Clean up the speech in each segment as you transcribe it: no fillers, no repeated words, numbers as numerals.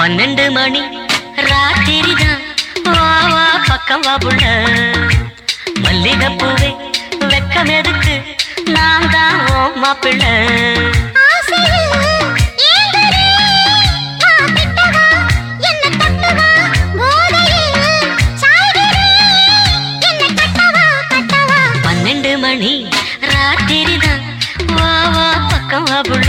12 மணி ராத்திரிதான் வா வா பக்கம் வா புள்ள மல்லிகைப்பூவே வெக்கம் எதுக்கு நான் தான் ஓ மாப்பிள்ளை மணி ராத்திரிதான் வா வா பக்கம் வா புள்ள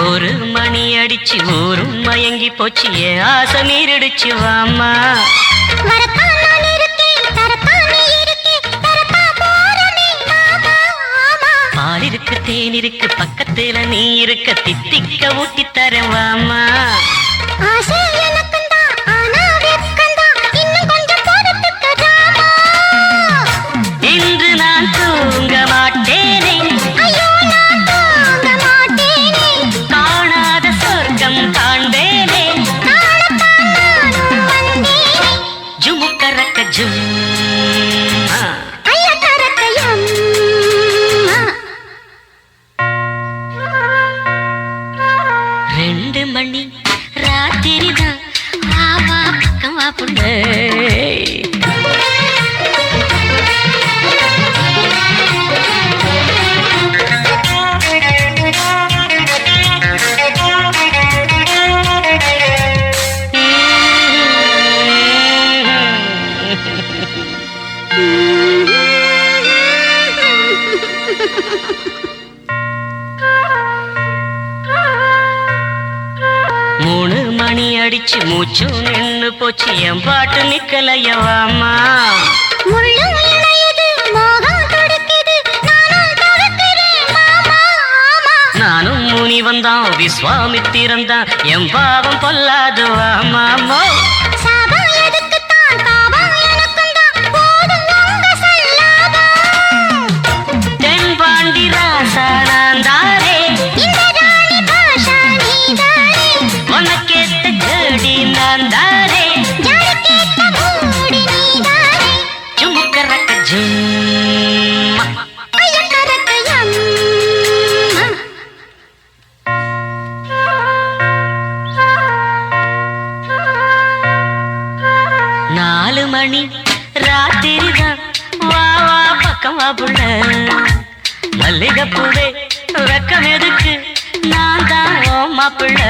ஒரு மணி அடிச்சு ஊரும் மயங்கி போச்சு என் ஆசை மீறிடுச்சு வாமா பால் இருக்கு தேன் இருக்கு பக்கத்துல நீ இருக்க தித்திக்க ஊட்டி தரேன் வாமா இன்று நான் தூங்க மாட்டேனே காண்பேனே ஜுமுக்கரக்க ஜும் 2 மணி ராத்திரிதான் வா வா பக்கம் வா புள்ளை மூணு மணி அடிச்சு மூச்சு நின்னு போச்சு என் பாட்டு நிக்கலையவாமா நானும் முனி வந்தான் விஸ்வாமித்திரந்தான் என் பாவம் பொல்லாது வாமாமோ தென்பாண்டி ராசானாந்தாரே உனக்கேத்த ஜோடி நான்தாரே ஜுமுக்கரக்க ஜும்மா 4 மணி ராத்திரிதான் வா வா பக்கம் வா புள்ள மல்லிகைப்பூவே வெக்கம் எதுக்கு நான் தான் ஓ மாப்பிள்ளை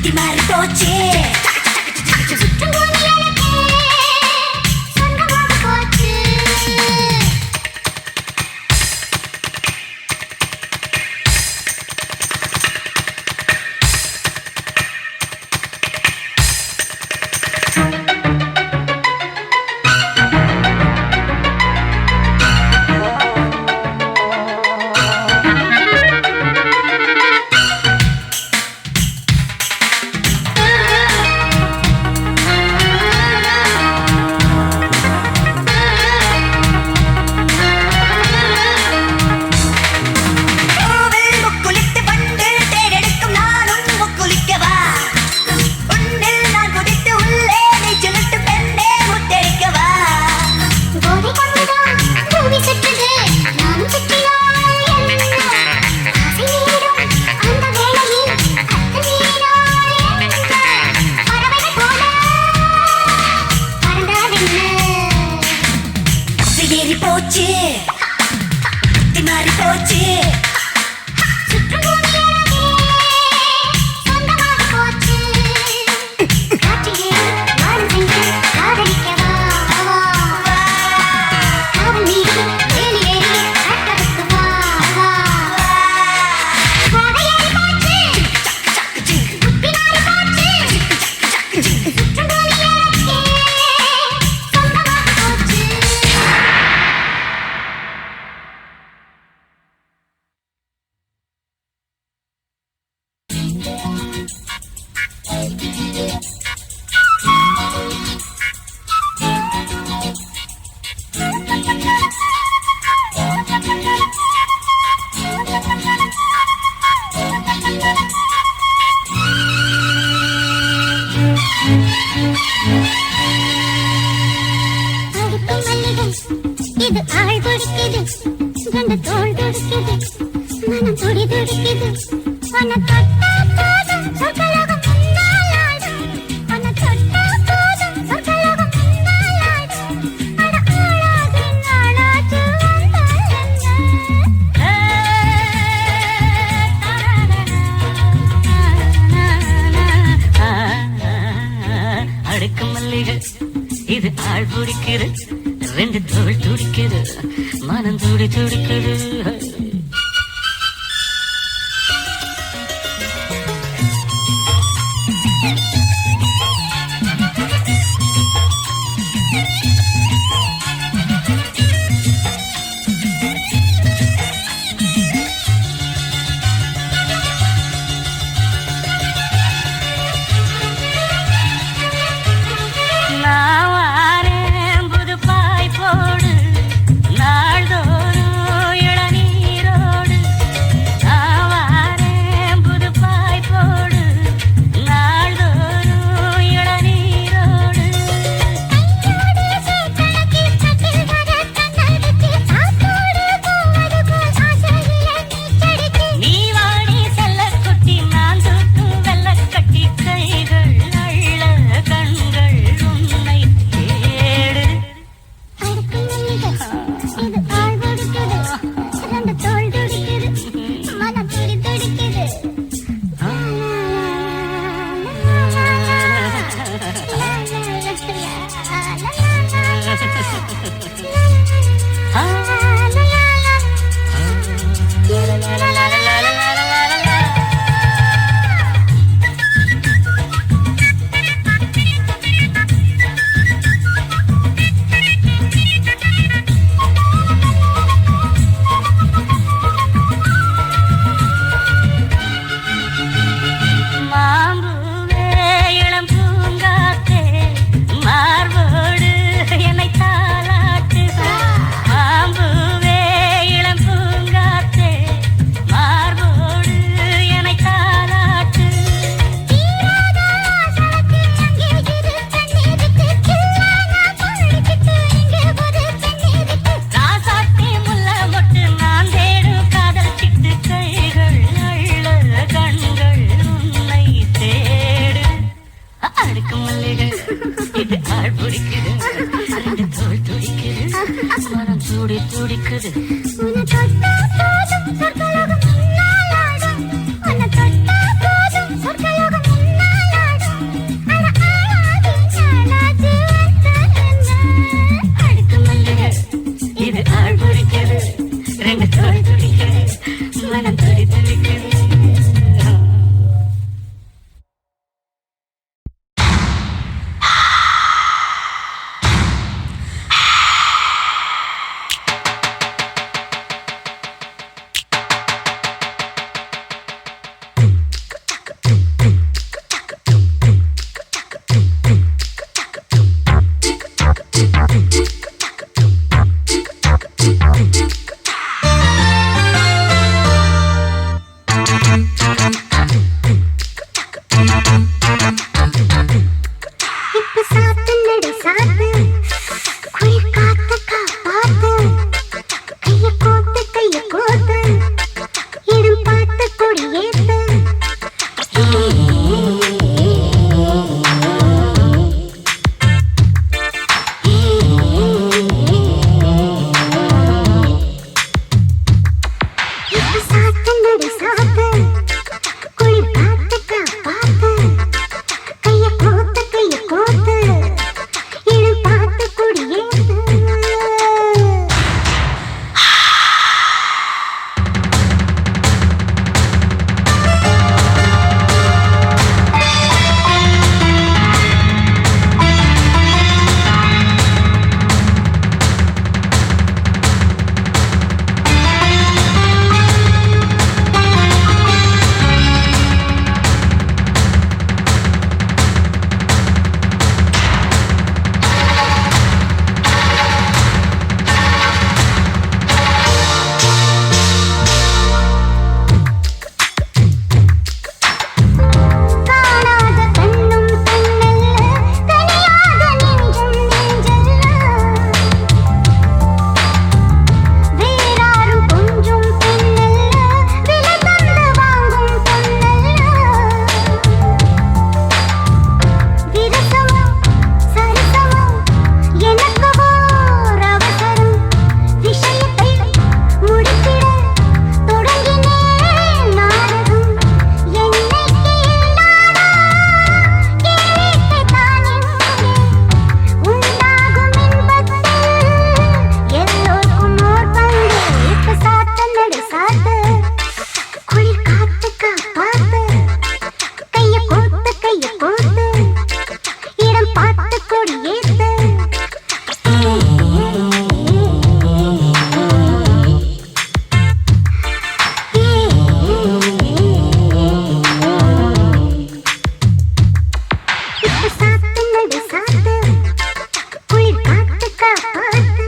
திமாரி போச்சு போச்சு திமாரி போச்சு இது ஆள் கொடுக்குது கண்ட தோல் கொடுக்குது மனம் துடி துடிக்குது உன்னை தொட்டா போதும் சொற்கலகம் முன்னாலாடும் உன்னை தொட்டா போதும் சொற்கலகம் முன்னாலாடும் அட ஆளாகி நாளாச்சு அடுக்கு மல்லிகை இது ஆள் பிடிக்குது ரெண்டு தோல் துடிக்குது மனம் துடி துடிக்குது துடிக்குது உன்னை தொட்டா போதும் சொற்கலகம் முன்னாலாடும் உன்னை தொட்டா போதும் சொற்கலகம் முன்னாலாடும் இப்ப சாத்து நடு சாத்து குளிர் காத்து காப்பாத்து கைய கோத்து இடம் பார்த்து கொடியேத்து இப்ப சாத்து நடு சாத்து குளிர் காத்து காப்பாத்து கைய கோத்து இடம் பார்த்து கொடியேத்து காணாத கண்ணும் கண்ணல்ல தனியாக நெஞ்சும் நெஞ்சல்ல வேறாரும் கொஞ்சும் பெண்ணல்ல விலை தந்து வாங்கும் பொன்னல்ல விரசமோ சரிசமோ எனக்கு ஓர் அவசரம் விஷயத்தை முடித்திட தொடங்கினேன் நாடகம் என்னைக்கு இல்லாத கேளிக்கை தான் இங்கே உண்டாகும் இன்பத்தில் எல்லோருக்கும் ஓர் பங்கு இப்ப சாத்து நடு சாத்து குளிர் காத்து காப்பாத்து கைய கோத்து இடம் பார்த்து கொடியேத்து இப்ப சாத்து நடு சாத்து குளிர் காத்து காப்பாத்து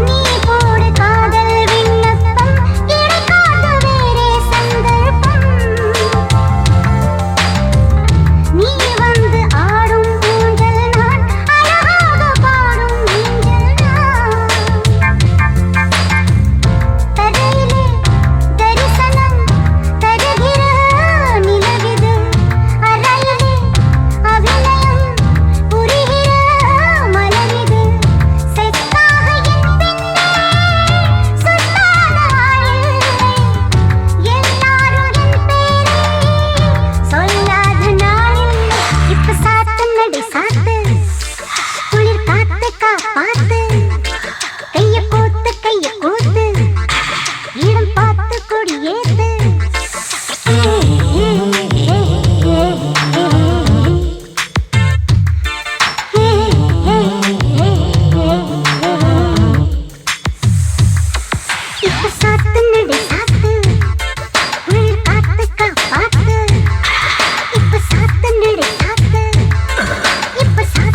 நீ போடு காதல் விண்ணப்பம் கிடைக்காத வேறே சந்தர்ப்பம் நீ வந்து ஆடும் ஊஞ்சல் நான் அழகாக பாடும் ஊஞ்சல் நான் தரையிலே தரிசனம் தருகிற நிலவிது அறையிலே அபிநயம் புரிகிற மலரிது செத்தாக என் பின்னே சொல்லாத ஆளில்லை எல்லாரும் என் பேரை சொல்லாத நாளில்லை இப்ப சாத்து நடு சாத்து குளிர் காத்து காப்பாத்து கைய கோத்து இடம் பார்த்து கொடியேத்து இப்ப சாத்து நடு சாத்து குளிர் காத்து காப்பாத்து இப்ப சாத்து நடு சாத்து இப்ப சாத்து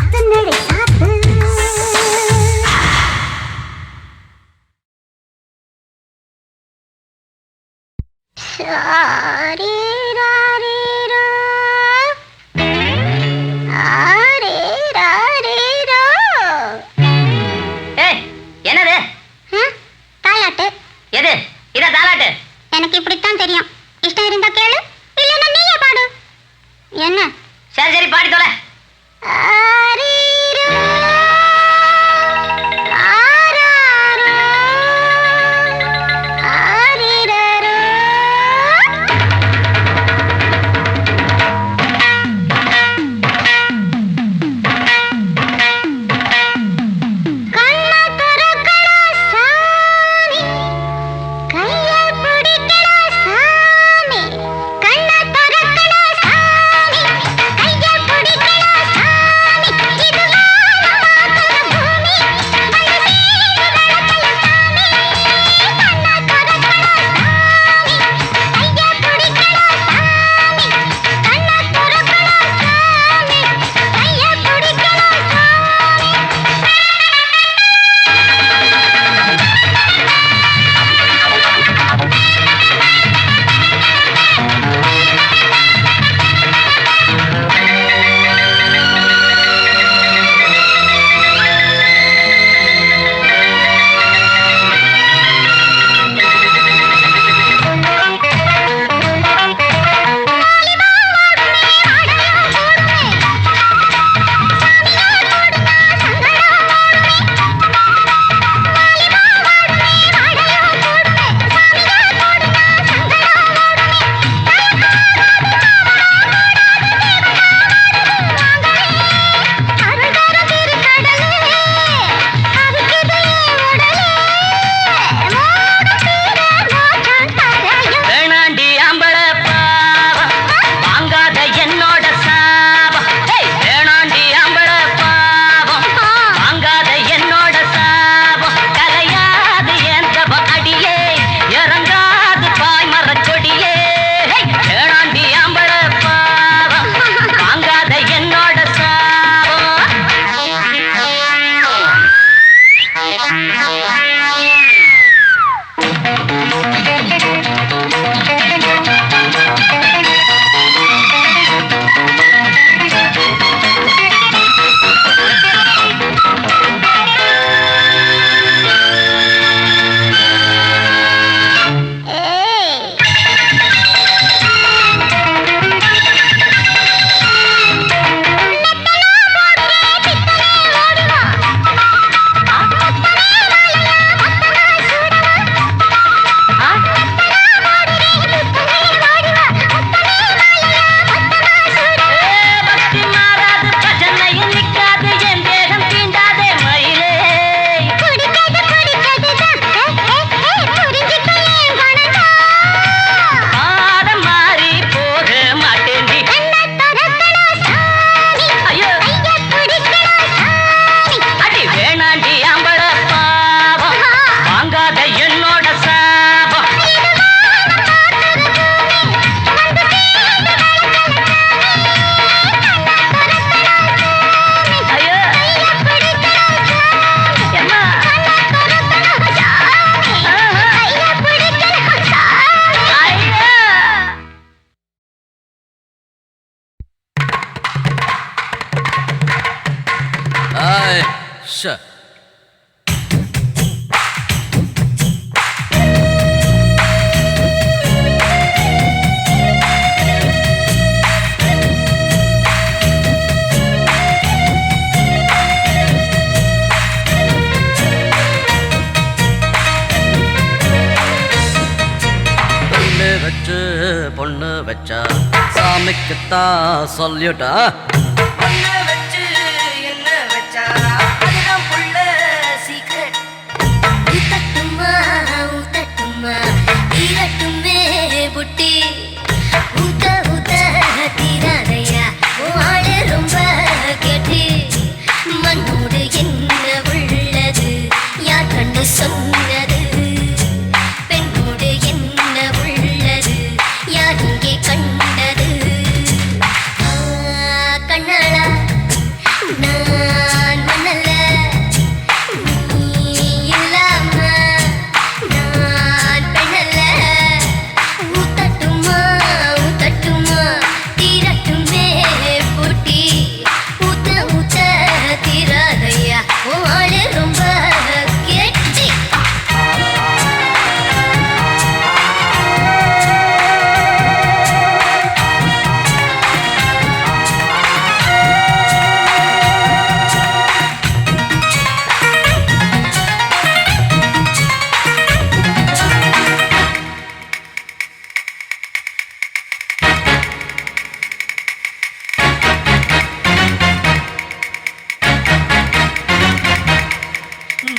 ஷ வச்சு பொண்ணு வச்சா சாமிக்குத்தான் சொல்லிட்டா பொண்ணு வச்சு என்ன வச்சா அதுதான் புள்ள சீக்ரெட். ஊத்தட்டுமா ஊத்தட்டுமா தீரட்டுமே புட்டி ஊத்த ஊத்த தீராதையா ஆளு ரொம்ப கெட்டி மண்ணோடு என்ன உள்ளது யார் கண்டு சொன்னது பெண்ணோடு என்ன உள்ளது யார் இங்கே கண்டது கண்ணாளா நான் மண்ணல்ல நீ இல்லாம நான் பெண்ணல்ல ஊத்தட்டுமா ஊத்தட்டுமா தீரட்டுமே பூட்டி ஊத்த ஊத்த தீராதையா ஆளு ரொம்ப கெட்டி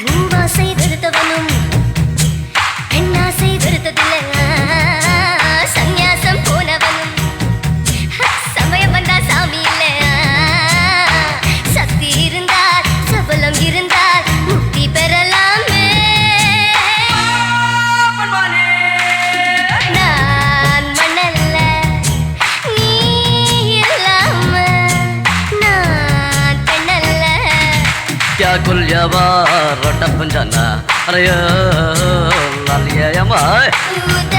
மூவாசை வெறுத்தவனும் பெண்ணாசை வெறுத்ததில்லை சந்நியாசம் போனவனும் சமயம் வந்தா சாமி இல்லை சக்தி இருந்தால் சபலம் இருந்தால் முக்தி பெறலாமே நான் மண்ணல்ல நீ இல்லாம நான் பெண்ணல்ல क्या कुलियावा रोटा पंजाना अरे लालिया यमा ஊத்த